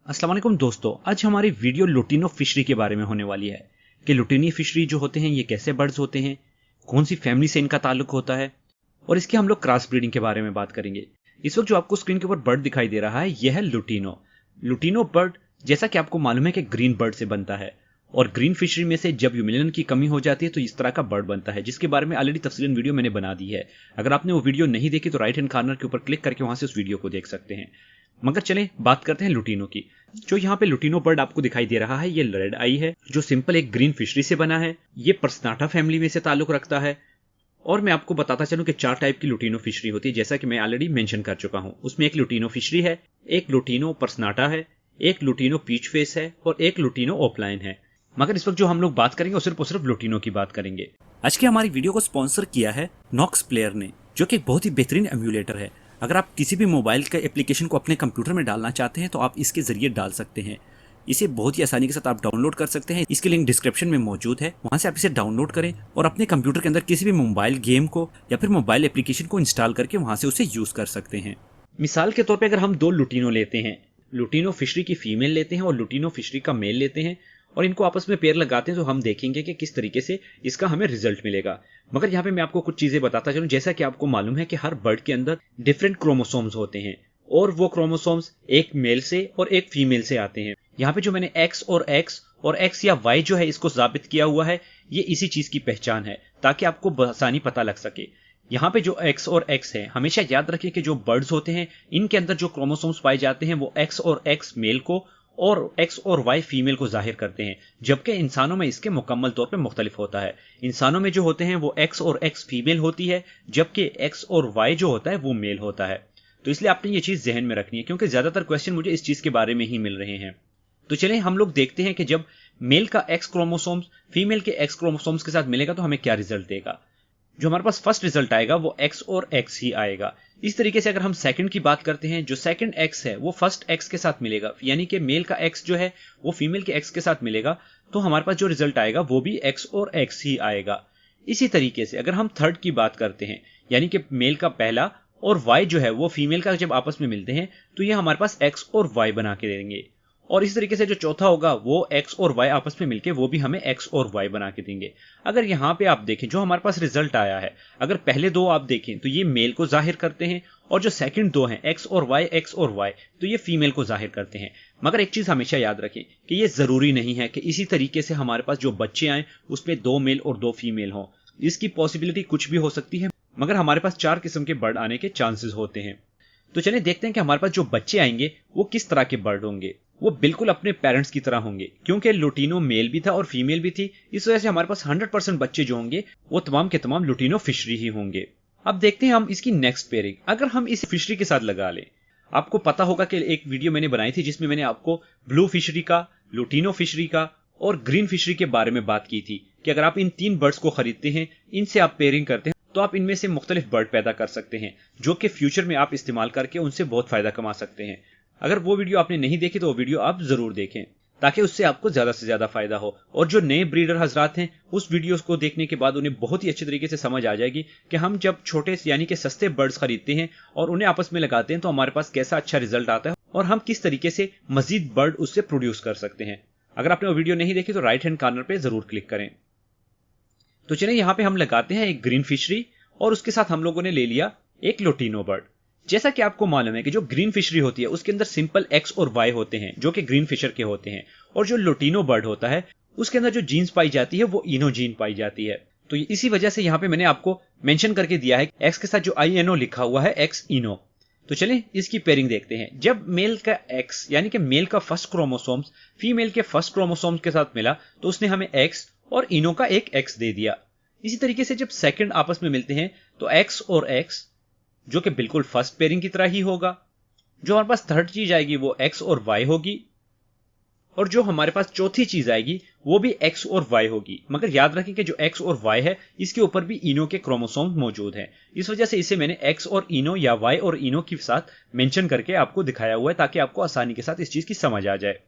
अस्सलाम वालेकुम दोस्तों, आज हमारी वीडियो लुटिनो फिशरी के बारे में होने वाली है कि लुटिनी फिशरी जो होते हैं ये कैसे बर्ड्स होते हैं, कौन सी फैमिली से इनका ताल्लुक होता है और इसके हम लोग क्रॉस ब्रीडिंग के बारे में बात करेंगे। इस वक्त जो आपको स्क्रीन के ऊपर बर्ड दिखाई दे रहा है यह है लुटिनो। लुटिनो बर्ड जैसा कि आपको मालूम है कि ग्रीन बर्ड से बनता है और ग्रीन फिशरी में से जब ह्यूमिलियन की कमी हो जाती है तो इस तरह का बर्ड बनता है, जिसके बारे में ऑलरेडी तफसीलन वीडियो मैंने बना दी है। अगर आपने वो वीडियो नहीं देखी तो राइट हैंड कॉर्नर के ऊपर क्लिक करके वहां से उस वीडियो को देख सकते हैं। मगर चलें बात करते हैं लुटिनो की। जो यहाँ पे लुटिनो बर्ड आपको दिखाई दे रहा है ये रेड आई है जो सिंपल एक ग्रीन फिशरी से बना है। ये पर्सनाटा फैमिली में से ताल्लुक रखता है और मैं आपको बताता चलूं कि 4 टाइप की लुटिनो फिशरी होती है, जैसा कि मैं ऑलरेडी मेंशन कर चुका हूं। उसमें एक लुटिनो फिशरी है, एक लुटिनो पर्सनाटा है, एक लुटिनो पीच फेस है और एक लुटिनो ओपलाइन है। मगर इस वक्त जो हम लोग बात करेंगे वो सिर्फ लुटिनो की बात करेंगे। आज की हमारी वीडियो को स्पॉन्सर किया है नॉक्स प्लेयर ने, जो कि एक बहुत ही बेहतरीन एम्यूलेटर है। अगर आप किसी भी मोबाइल के एप्लीकेशन को अपने कंप्यूटर में डालना चाहते हैं तो आप इसके जरिए डाल सकते हैं। इसे बहुत ही आसानी के साथ आप डाउनलोड कर सकते हैं। इसकी लिंक डिस्क्रिप्शन में मौजूद है, वहां से आप इसे डाउनलोड करें और अपने कंप्यूटर के अंदर किसी भी मोबाइल गेम को या फिर मोबाइल एप्लीकेशन को इंस्टॉल करके वहां से उसे यूज कर सकते हैं। मिसाल के तौर पर अगर हम 2 लुटिनो लेते हैं, लुटिनो फिशरी की फीमेल लेते हैं और लुटिनो फिशरी का मेल लेते हैं और इनको आपस में पेयर लगाते हैं तो हम देखेंगे कि किस तरीके से इसका हमें रिजल्ट मिलेगा। मगर यहाँ पे मैं आपको कुछ चीजें बताता चलूं। जैसा कि आपको मालूम है कि हर बर्ड के अंदर डिफरेंट क्रोमोसोम्स होते हैं और वो क्रोमोसोम्स एक मेल से और एक फीमेल से आते हैं। यहाँ पे जो मैंने एक्स और एक्स या वाई जो है इसको साबित किया हुआ है, ये इसी चीज की पहचान है ताकि आपको आसानी पता लग सके। यहाँ पे जो एक्स और एक्स है, हमेशा याद रखें कि जो बर्ड्स होते हैं इनके अंदर जो क्रोमोसोम्स पाए जाते हैं वो एक्स और एक्स मेल को और एक्स और वाई फीमेल को जाहिर करते हैं, जबकि इंसानों में इसके मुकम्मल तौर पे मुख्तलिफ होता है। इंसानों में जो होते हैं वो एक्स और एक्स फीमेल होती है, जबकि एक्स और वाई जो होता है वो मेल होता है। तो इसलिए आपने ये चीज जहन में रखनी है क्योंकि ज्यादातर क्वेश्चन मुझे इस चीज के बारे में ही मिल रहे हैं। तो चलिए हम लोग देखते हैं कि जब मेल का एक्स क्रोमोसोम्स फीमेल के एक्स क्रोमोसोम्स के साथ मिलेगा तो हमें क्या रिजल्ट देगा। जो हमारे पास फर्स्ट रिजल्ट आएगा वो एक्स और एक्स ही आएगा। इस तरीके से अगर हम सेकंड की बात करते हैं, जो सेकंड एक्स है वो फर्स्ट एक्स के साथ मिलेगा, यानी कि मेल का एक्स जो है वो फीमेल के एक्स के साथ मिलेगा, तो हमारे पास जो रिजल्ट आएगा वो भी एक्स और एक्स ही आएगा। इसी तरीके से अगर हम थर्ड की बात करते हैं, यानी कि मेल का पहला और वाई जो है वो फीमेल का जब आपस में मिलते हैं तो ये हमारे पास एक्स और वाई बना के देंगे। और इस तरीके से जो चौथा होगा वो एक्स और वाई आपस में मिलके वो भी हमें एक्स और वाई बना के देंगे। अगर यहाँ पे आप देखें जो हमारे पास रिजल्ट आया है, अगर पहले 2 आप देखें तो ये मेल को जाहिर करते हैं और जो सेकंड 2 हैं एक्स और वाई तो ये फीमेल को जाहिर करते हैं। मगर एक चीज हमेशा याद रखें कि ये जरूरी नहीं है कि इसी तरीके से हमारे पास जो बच्चे आए उसमें 2 मेल और 2 फीमेल हों। इसकी पॉसिबिलिटी कुछ भी हो सकती है, मगर हमारे पास 4 किस्म के बर्ड आने के चांसेस होते हैं। तो चलिए देखते हैं कि हमारे पास जो बच्चे आएंगे वो किस तरह के बर्ड होंगे। वो बिल्कुल अपने पेरेंट्स की तरह होंगे, क्योंकि लुटिनो मेल भी था और फीमेल भी थी। इस वजह से हमारे पास 100% बच्चे जो होंगे वो तमाम के तमाम लुटिनो फिशरी ही होंगे। अब देखते हैं हम इसकी नेक्स्ट पेयरिंग। अगर हम इस फिशरी के साथ लगा लें, आपको पता होगा कि एक वीडियो मैंने बनाई थी जिसमें मैंने आपको ब्लू फिशरी का, लुटिनो फिशरी का और ग्रीन फिशरी के बारे में बात की थी कि अगर आप इन 3 बर्ड्स को खरीदते हैं, इनसे आप पेयरिंग करते हैं तो आप इनमें से मुख्तलिफ बर्ड पैदा कर सकते हैं जो कि फ्यूचर में आप इस्तेमाल करके उनसे बहुत फायदा कमा सकते हैं। अगर वो वीडियो आपने नहीं देखी तो वो वीडियो आप जरूर देखें ताकि उससे आपको ज्यादा से ज्यादा फायदा हो। और जो नए ब्रीडर हजरात हैं उस वीडियोस को देखने के बाद उन्हें बहुत ही अच्छे तरीके से समझ आ जाएगी कि हम जब छोटे यानी कि सस्ते बर्ड्स खरीदते हैं और उन्हें आपस में लगाते हैं तो हमारे पास कैसा अच्छा रिजल्ट आता है और हम किस तरीके से मजीद बर्ड उससे प्रोड्यूस कर सकते हैं। अगर आपने वो वीडियो नहीं देखी तो राइट हैंड कॉर्नर पर जरूर क्लिक करें। तो चलिए यहाँ पे हम लगाते हैं एक ग्रीन फिशरी और उसके साथ हम लोगों ने ले लिया एक लुटिनो बर्ड। जैसा कि आपको मालूम है कि जो ग्रीन फिशरी होती है उसके अंदर सिंपल एक्स और वाई होते हैं जो कि ग्रीन फिशर के होते हैं, और जो लुटिनो बर्ड होता है उसके अंदर जो जीन्स पाई जाती है वो इनो जीन पाई जाती है। तो इसी वजह से यहाँ पे मैंने आपको मेंशन करके दिया है एक्स के साथ जो INO लिखा हुआ है, एक्स इनो। तो चलिए इसकी पेयरिंग देखते हैं। जब मेल का एक्स यानी कि मेल का फर्स्ट क्रोमोसोम्स फीमेल के फर्स्ट क्रोमोसोम्स के साथ मिला तो उसने हमें एक्स और इनो का एक एक्स दे दिया। इसी तरीके से जब सेकंड आपस में मिलते हैं तो एक्स और एक्स जो कि बिल्कुल फर्स्ट पेयरिंग की तरह ही होगा। जो हमारे पास थर्ड चीज आएगी वो एक्स और वाई होगी और जो हमारे पास चौथी चीज आएगी वो भी एक्स और वाई होगी। मगर याद रखें कि जो एक्स और वाई है इसके ऊपर भी इनो के क्रोमोसोम मौजूद हैं, इस वजह से इसे मैंने एक्स और इनो या वाई और इनो के साथ मेंशन करके आपको दिखाया हुआ है ताकि आपको आसानी के साथ इस चीज की समझ आ जाए।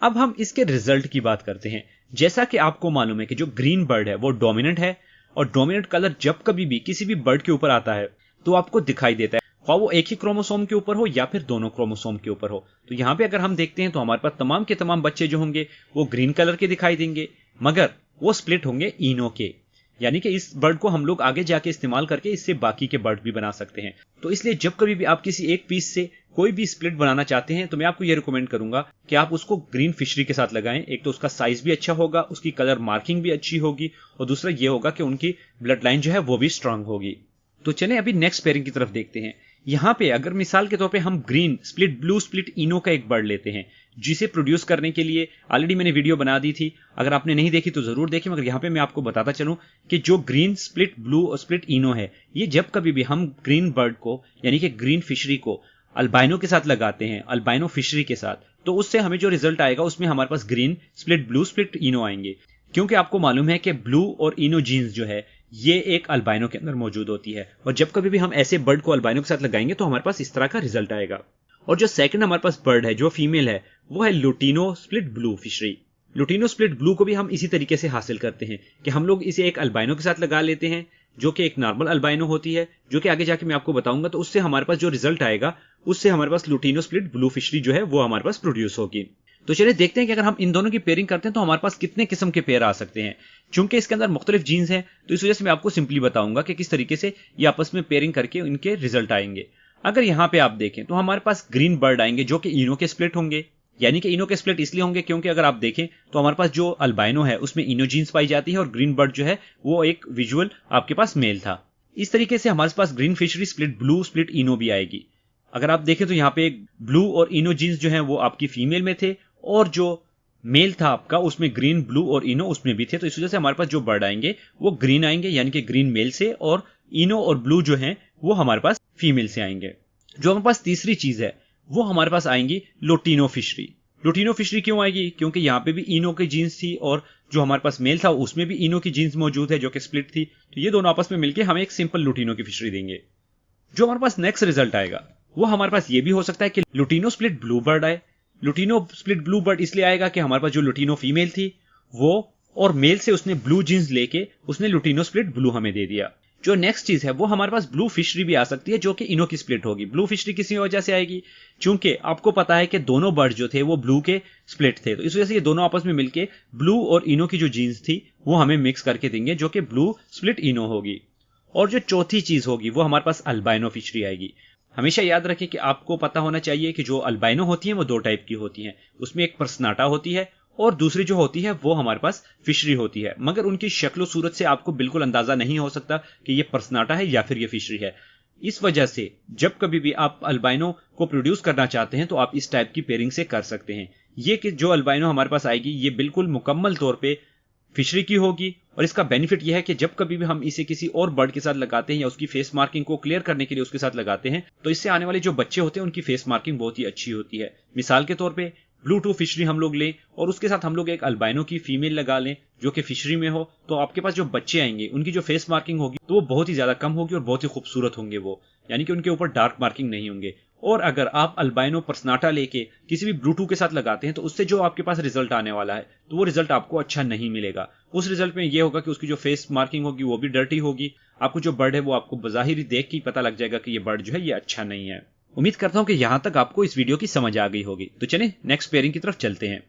अब हम इसके रिजल्ट की बात करते हैं। जैसा कि आपको मालूम है कि जो ग्रीन बर्ड है वो डोमिनेंट है और डोमिनेंट कलर जब कभी भी किसी भी बर्ड के ऊपर आता है तो आपको दिखाई देता है ख्वाह वो एक ही क्रोमोसोम के ऊपर हो या फिर दोनों क्रोमोसोम के ऊपर हो। तो यहाँ पे अगर हम देखते हैं तो हमारे पास तमाम के तमाम बच्चे जो होंगे वो ग्रीन कलर के दिखाई देंगे, मगर वो स्प्लिट होंगे इनो के। यानी कि इस बर्ड को हम लोग आगे जाके इस्तेमाल करके इससे बाकी के बर्ड भी बना सकते हैं। तो इसलिए जब कभी भी आप किसी एक पीस से कोई भी स्प्लिट बनाना चाहते हैं तो मैं आपको यह रिकमेंड करूंगा कि आप उसको ग्रीन फिशरी के साथ लगाएं। एक तो उसका साइज भी अच्छा होगा, उसकी कलर मार्किंग भी अच्छी होगी, और दूसरा यह होगा कि उनकी ब्लड लाइन जो है वो भी स्ट्रांग होगी। तो चलें अभी नेक्स्ट पेयरिंग की तरफ देखते हैं। यहां पे अगर मिसाल के तौर पे हम ग्रीन स्प्लिट ब्लू स्प्लिट इनो का एक बर्ड लेते हैं, जिसे प्रोड्यूस करने के लिए ऑलरेडी मैंने वीडियो बना दी थी, अगर आपने नहीं देखी तो जरूर देखें, मगर यहां पे मैं आपको बताता चलूं कि जो ग्रीन स्प्लिट ब्लू और स्प्लिट इनो है, ये जब कभी भी हम ग्रीन बर्ड को यानी कि ग्रीन फिशरी को अल्बाइनो के साथ लगाते हैं, अल्बाइनो फिशरी के साथ, तो उससे हमें जो रिजल्ट आएगा उसमें हमारे पास ग्रीन स्प्लिट ब्लू स्प्लिट इनो आएंगे। क्योंकि आपको मालूम है कि ब्लू और इनो जीन्स जो है ये एक अल्बाइनो के अंदर मौजूद होती है, और जब कभी भी हम ऐसे बर्ड को अल्बाइनो के साथ लगाएंगे तो हमारे पास इस तरह का रिजल्ट आएगा। और जो सेकंड हमारे पास बर्ड है जो फीमेल है वो है lutino split blue fishery. Lutino split blue को भी हम इसी तरीके से हासिल करते हैं कि हम लोग इसे एक अल्बाइनो के साथ लगा लेते हैं, जो कि एक नॉर्मल अल्बाइनो होती है, जो कि आगे जाके मैं आपको बताऊंगा। तो उससे हमारे पास जो रिजल्ट आएगा उससे हमारे पास लुटिनो स्प्लिट ब्लू फिशरी जो है वो हमारे पास प्रोड्यूस होगी। तो चलिए देखते हैं कि अगर हम इन दोनों की पेयरिंग करते हैं तो हमारे पास कितने किस्म के पेयर आ सकते हैं। चूंकि इसके अंदर मुख्तलिफ जीन्स हैं तो इस वजह से मैं आपको सिंपली बताऊंगा कि किस तरीके से ये आपस में पेयरिंग करके इनके रिजल्ट आएंगे। अगर यहाँ पे आप देखें तो हमारे पास ग्रीन बर्ड आएंगे जो कि इनो के स्प्लिट होंगे। यानी कि इनो के स्प्लिट इसलिए होंगे क्योंकि अगर आप देखें तो हमारे पास जो अल्बाइनो है उसमें इनो जीन्स पाई जाती है, और ग्रीन बर्ड जो है वो एक विजुअल आपके पास मेल था। इस तरीके से हमारे पास green fishery split blue split इनो भी आएगी। अगर आप देखें तो यहाँ पे ब्लू और इनो जीन्स जो है वो आपकी फीमेल में थे, और जो मेल था आपका उसमें ग्रीन ब्लू और इनो उसमें भी थे। तो इस वजह से हमारे पास जो बर्ड आएंगे वो ग्रीन आएंगे, यानी कि ग्रीन मेल से, और इनो और ब्लू जो हैं वो हमारे पास फीमेल से आएंगे। जो हमारे पास तीसरी चीज है वो हमारे पास आएंगी लुटिनो फिशरी। लुटिनो फिशरी क्यों आएगी? क्योंकि यहाँ पे भी इनो की जीन्स थी, और जो हमारे पास मेल था उसमें भी इनो की जीन्स मौजूद है जो कि स्प्लिट थी। तो ये दोनों आपस में मिलकर हमें एक सिंपल लुटिनो की फिशरी देंगे। जो हमारे पास नेक्स्ट रिजल्ट आएगा वो हमारे पास ये भी हो सकता है कि लुटिनो स्प्लिट ब्लू बर्ड आए। लुटिनो स्प्लिट ब्लू बर्ड इसलिए आएगा कि हमारे पास जो लुटिनो फीमेल थी वो और मेल से उसने ब्लू जीन्स लेके उसने लुटिनो स्प्लिट ब्लू हमें दे दिया। जो नेक्स्ट चीज है वो हमारे पास ब्लू फिशरी भी आ सकती है जो कि इनो की स्प्लिट होगी। ब्लू फिशरी किसी वजह से आएगी, चूंकि आपको पता है कि दोनों बर्ड जो थे वो ब्लू के स्प्लिट थे, तो इस वजह से ये दोनों आपस में मिलके ब्लू और इनो की जो जीन्स थी वो हमें मिक्स करके देंगे जो कि ब्लू स्प्लिट इनो होगी। और जो चौथी चीज होगी वो हमारे पास अल्बाइनो फिशरी आएगी। हमेशा याद रखें कि आपको पता होना चाहिए कि जो अल्बाइनो होती हैं वो दो टाइप की होती हैं। उसमें एक पर्सनाटा होती है और दूसरी जो होती है वो हमारे पास फिशरी होती है, मगर उनकी शक्ल सूरत से आपको बिल्कुल अंदाजा नहीं हो सकता कि ये पर्सनाटा है या फिर ये फिशरी है। इस वजह से जब कभी भी आप अल्बाइनो को प्रोड्यूस करना चाहते हैं तो आप इस टाइप की पेयरिंग से कर सकते हैं। ये कि जो अल्बाइनो हमारे पास आएगी ये बिल्कुल मुकम्मल तौर पे फिशरी की होगी, और इसका बेनिफिट यह है कि जब कभी भी हम इसे किसी और बर्ड के साथ लगाते हैं या उसकी फेस मार्किंग को क्लियर करने के लिए उसके साथ लगाते हैं तो इससे आने वाले जो बच्चे होते हैं उनकी फेस मार्किंग बहुत ही अच्छी होती है। मिसाल के तौर पे ब्लू टू फिशरी हम लोग लें और उसके साथ हम लोग एक अल्बाइनो की फीमेल लगा लें जो कि फिशरी में हो, तो आपके पास जो बच्चे आएंगे उनकी जो फेस मार्किंग होगी तो वो बहुत ही ज्यादा कम होगी और बहुत ही खूबसूरत होंगे वो, यानी कि उनके ऊपर डार्क मार्किंग नहीं होंगे। और अगर आप अल्बाइनो पर्सनाटा लेके किसी भी ब्लूटू के साथ लगाते हैं तो उससे जो आपके पास रिजल्ट आने वाला है तो वो रिजल्ट आपको अच्छा नहीं मिलेगा। उस रिजल्ट में ये होगा कि उसकी जो फेस मार्किंग होगी वो भी डर्टी होगी। आपको जो बर्ड है वो आपको बज़ाहिर ही देख के पता लग जाएगा कि ये बर्ड जो है ये अच्छा नहीं है। उम्मीद करता हूं कि यहां तक आपको इस वीडियो की समझ आ गई होगी। तो चलें नेक्स्ट पेयरिंग की तरफ चलते हैं।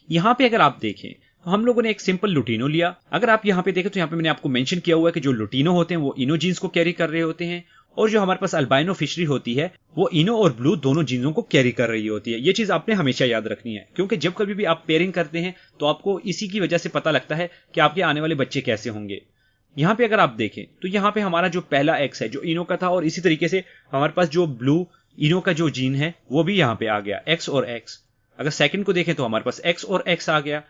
यहां पे अगर आप देखें तो हम लोगों ने एक सिंपल लुटिनो लिया। अगर आप यहां पे देखें तो यहां पे मैंने आपको मेंशन किया हुआ है कि जो लुटिनो होते हैं वो इनो जीन्स को कैरी कर रहे होते हैं, और जो हमारे पास अल्बाइनो फिशरी होती है वो इनो और ब्लू दोनों जीन्सों को कैरी कर रही होती है। ये चीज आपने हमेशा याद रखनी है, क्योंकि जब कभी भी आप पेयरिंग करते हैं तो आपको इसी की वजह से पता लगता है कि आपके आने वाले बच्चे कैसे होंगे। यहां पे अगर आप देखें तो यहां पे हमारा जो पहला एक्स है जो इनो का था, और इसी तरीके से हमारे पास जो ब्लू इनो का जो जीन है वो भी यहां पे आ गया, एक्स और एक्स। अगर सेकंड को देखें तो हमारे पास एक्स और एक्स आ गया।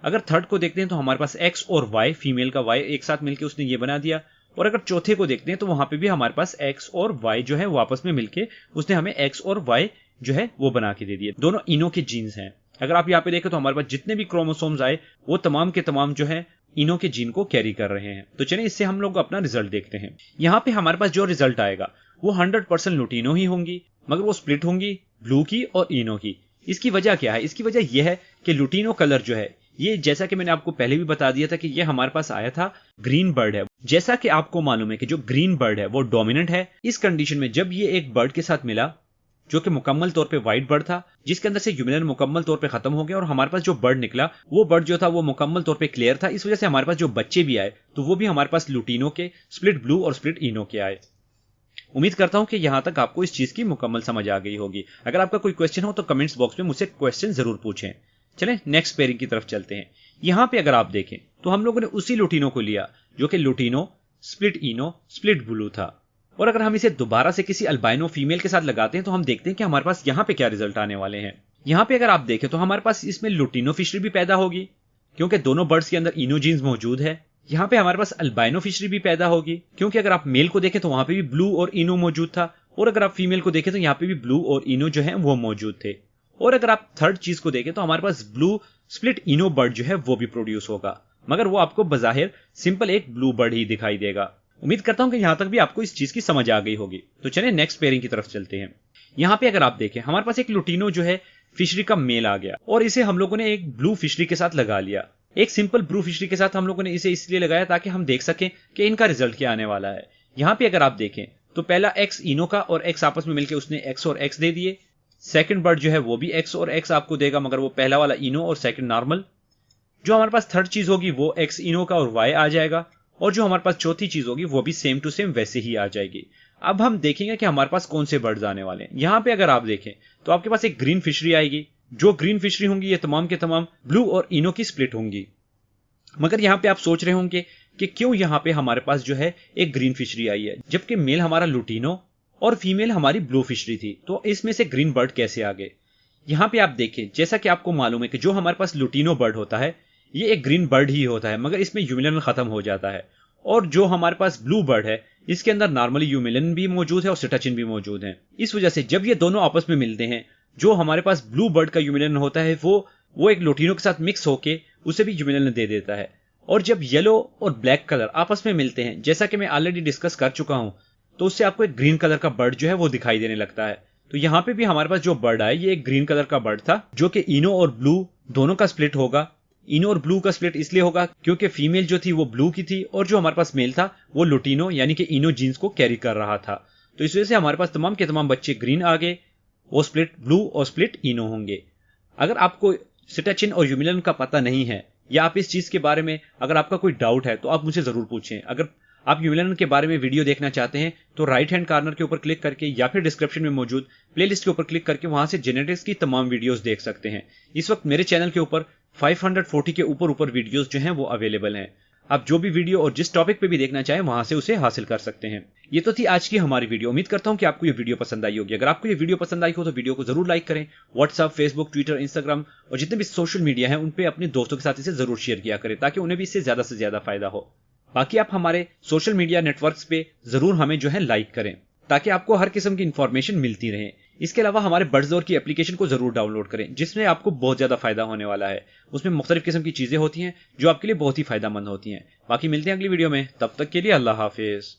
अगर थर्ड को देखते हैं तो हमारे पास एक्स और वाई, फीमेल का वाई एक साथ मिलकर उसने ये बना दिया। और अगर चौथे को देखते हैं तो वहां पे भी हमारे पास एक्स और वाई जो है वो आपस में मिलके उसने हमें एक्स और वाई जो है वो बना के दे दिए। दोनों इनो के जीन्स हैं। अगर आप यहाँ पे देखें तो हमारे पास जितने भी क्रोमोसोम्स आए वो तमाम के तमाम जो है इनो के जीन को कैरी कर रहे हैं। तो चलिए इससे हम लोग अपना रिजल्ट देखते हैं। यहाँ पे हमारे पास जो रिजल्ट आएगा वो 100% लुटिनो ही होंगी, मगर वो स्प्लिट होंगी ब्लू की और इनो की। इसकी वजह क्या है? इसकी वजह यह है कि लुटिनो कलर जो है ये जैसा कि मैंने आपको पहले भी बता दिया था कि ये हमारे पास आया था ग्रीन बर्ड है। जैसा कि आपको मालूम है कि जो ग्रीन बर्ड है वो डोमिनेंट है। इस कंडीशन में जब ये एक बर्ड के साथ मिला जो कि मुकम्मल तौर पे व्हाइट बर्ड था, जिसके अंदर से ह्यूमिलियन मुकम्मल तौर पे खत्म हो गया और हमारे पास जो बर्ड निकला वो बर्ड जो था वो मुकम्मल तौर पे क्लियर था। इस वजह से हमारे पास जो बच्चे भी आए तो वो भी हमारे पास लुटीनो के, स्प्लिट ब्लू और स्प्लिट इनो के आए। उम्मीद करता हूं कि यहां तक आपको इस चीज की मुकम्मल समझ आ गई होगी। अगर आपका कोई क्वेश्चन हो तो कमेंट्स बॉक्स में मुझसे क्वेश्चन जरूर पूछें। चलें नेक्स्ट पेयरिंग की तरफ चलते हैं। यहां पे अगर आप देखें तो हम लोगों ने उसी लुटीनो को लिया जो कि लुटीनो स्प्लिट इनो स्प्लिट ब्लू था, और अगर हम इसे दोबारा से किसी अल्बाइनो फीमेल के साथ लगाते हैं तो हम देखते हैं कि हमारे पास यहां पे क्या रिजल्ट आने वाले हैं। यहां पे अगर आप देखें तो हमारे पास इसमें लुटीनो फिशरी भी पैदा होगी क्योंकि दोनों बर्ड्स के अंदर इनो जीन्स मौजूद है। यहां पे हमारे पास अल्बाइनो फिशरी भी पैदा होगी क्योंकि अगर आप मेल को देखें तो वहां पे भी ब्लू और इनो मौजूद था, और अगर आप फीमेल को देखें तो यहां पे भी ब्लू और इनो जो है वो मौजूद थे। और अगर आप थर्ड चीज को देखें तो हमारे पास ब्लू स्प्लिट इनो बर्ड जो है वो भी प्रोड्यूस होगा, मगर वो आपको बजाहिर सिंपल एक ब्लू बर्ड ही दिखाई देगा। उम्मीद करता हूं कि यहां तक भी आपको इस चीज की समझ आ गई होगी। तो चलिए नेक्स्ट पेयरिंग की तरफ चलते हैं। यहां पे अगर आप देखें हमारे पास एक लुटीनो जो है फिशरी का मेल आ गया और इसे हम लोगों ने एक ब्लू फिशरी के साथ लगा लिया। एक सिंपल ब्लू फिशरी के साथ हम लोगों ने इसे इसलिए लगाया ताकि हम देख सकें कि इनका रिजल्ट क्या आने वाला है। यहां पे अगर आप देखें तो पहला एक्स इनो का और एक्स आपस में मिलकर उसने एक्स और एक्स दे दिए। सेकंड बर्ड जो है वो भी एक्स और एक्स आपको देगा, मगर वो पहला वाला इनो और सेकंड नॉर्मल। जो हमारे पास थर्ड चीज होगी वो एक्स इनो का और वाई आ जाएगा, और जो हमारे पास चौथी चीज होगी वो भी सेम टू सेम वैसे ही आ जाएगी। अब हम देखेंगे कि हमारे पास कौन से बर्ड्स आने वाले हैं। यहां पे अगर आप देखें तो आपके पास एक ग्रीन फिशरी आएगी। जो ग्रीन फिशरी होंगी ये तमाम के तमाम ब्लू और इनो की स्प्लिट होंगी। मगर यहां पे आप सोच रहे होंगे कि क्यों यहां पे हमारे पास जो है एक ग्रीन फिशरी आई है जबकि मेल हमारा लुटीनो और फीमेल हमारी ब्लू फिशरी थी, तो इसमें से ग्रीन बर्ड कैसे आ गए। यहां पे आप देखें जैसा कि आपको मालूम है कि जो हमारे पास लुटीनो बर्ड होता है ये एक ग्रीन बर्ड ही होता है, मगर इसमें ह्यूमिलियन खत्म हो जाता है। और जो हमारे पास ब्लू बर्ड है इसके अंदर नॉर्मली ह्यूमिलियन भी मौजूद है और सिटाचिन भी मौजूद है। इस वजह से जब ये दोनों आपस में मिलते हैं, जो हमारे पास ब्लू बर्ड का ह्यूमिलियन होता है वो एक लुटीनो के साथ मिक्स होके उसे भी ह्यूमिलियन दे देता है। और जब येलो और ब्लैक कलर आपस में मिलते हैं, जैसा कि मैं ऑलरेडी डिस्कस कर चुका हूं, तो उससे आपको एक ग्रीन कलर का बर्ड जो है वो दिखाई देने लगता है। तो यहां पे भी हमारे पास जो बर्ड आया ये एक ग्रीन कलर का बर्ड था जो कि इनो और ब्लू दोनों का स्प्लिट होगा। इनो और ब्लू का स्प्लिट इसलिए होगा क्योंकि फीमेल जो थी वो ब्लू की थी और जो हमारे पास मेल था वो लुटीनो यानी कि इनो जीन्स को कैरी कर रहा था। तो इस वजह से हमारे पास तमाम के तमाम बच्चे ग्रीन आ गए, वो स्प्लिट ब्लू और स्प्लिट इनो होंगे। अगर आपको सिटाचिन और ह्यूमिलियन का पता नहीं है या आप इस चीज के बारे में अगर आपका कोई डाउट है तो आप मुझे जरूर पूछें। अगर आप ह्यूमिलियन के बारे में वीडियो देखना चाहते हैं तो राइट हैंड कॉर्नर के ऊपर क्लिक करके या फिर डिस्क्रिप्शन में मौजूद प्लेलिस्ट के ऊपर क्लिक करके वहां से जेनेटिक्स की तमाम वीडियोस देख सकते हैं। इस वक्त मेरे चैनल के ऊपर 540 के ऊपर वीडियोस जो हैं वो अवेलेबल हैं। आप जो भी वीडियो और जिस टॉपिक पे भी देखना चाहें वहां से उसे हासिल कर सकते हैं। ये तो थी आज की हमारी वीडियो। उम्मीद करता हूं कि आपको ये वीडियो पसंद आई होगी। अगर आपको ये वीडियो पसंद आई हो तो वीडियो को जरूर लाइक करें। व्हाट्सएप, फेसबुक, ट्विटर, इंस्टाग्राम और जितने भी सोशल मीडिया है उन पे अपने दोस्तों के साथ इसे जरूर शेयर किया करें ताकि उन्हें भी इससे ज्यादा से ज्यादा फायदा हो। बाकी आप हमारे सोशल मीडिया नेटवर्क्स पे जरूर हमें जो है लाइक करें ताकि आपको हर किस्म की इंफॉर्मेशन मिलती रहे। इसके अलावा हमारे बर्ड्सडोर की एप्लीकेशन को जरूर डाउनलोड करें जिसमें आपको बहुत ज्यादा फायदा होने वाला है। उसमें मुख्तलिफ किस्म की चीजें होती हैं जो आपके लिए बहुत ही फायदेमंद होती हैं। बाकी मिलते हैं अगली वीडियो में, तब तक के लिए अल्लाह हाफिज।